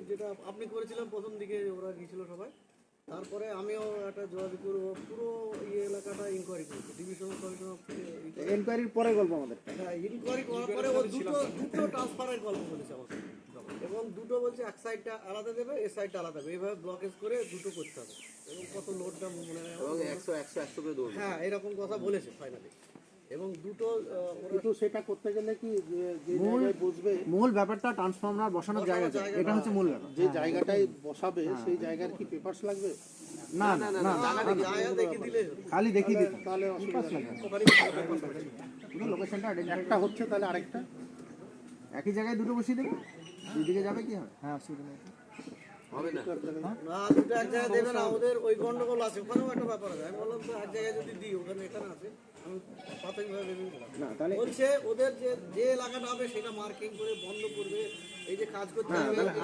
যেটা আপনি করেছিলেন প্রথম দিকে, ওরা গিয়েছিল সবাই, তারপরে আমিও একটা যোগাযোগ করবো, পুরো এলাকাটা ইনকোয়ারি করবো, ডিভিশন কমিশনার। এনকোয়ারির পরে গল্প আমাদের। হ্যাঁ, ইনকোয়ারি করার পরে ও দুটো ট্রান্সফারের গল্প বলেছে আমাকে, এবং দুটো বলছে এক সাইডটা আলাদা দেবে, এ সাইডটা আলাদা দেবে, এইভাবে ব্লকেজ করে দুটো করতে হবে, এবং কত লোডটা মনে নেই, এবং 100 করে দৌড়। হ্যাঁ এরকম কথা বলেছে ফাইনালি। এবং দুটো কিন্তু সেটা করতে গেলে কি যে জায়গায় বসবে, মূল ব্যাপারটা ট্রান্সফর্মার বসানোর জায়গাটা, এটা হচ্ছে মূল ব্যাপার। যে জায়গাটায় বসাবে সেই জায়গার কি পেপারস লাগবে? না না না, জায়গা দেখিয়ে দিলে খালি দেখিয়ে দিতে তাহলে অসুবিধা নেই। পুরো লোকেশনটা একটা হচ্ছে তাহলে আরেকটা একই জায়গায় দুটো বসিয়ে দেবে, দুদিকে যাবে কি হবে? হ্যাঁ অসুবিধা নেই। হবে না। না, দুটো এক জায়গায় দেবে না, ওদের ওই গন্ডগোল আছে, ওখানেও একটা ব্যাপার আছে। আমি বললাম তো এক জায়গায় যদি দিই, ওখানে এখানে আছে, আমি প্রাথমিকভাবে ভেবে নিলাম। না তাহলে বলছে ওদের যে এলাকাটা হবে সেটা মার্কিং করে বন্ধ করবে, এই যে কাজ করতে হবে।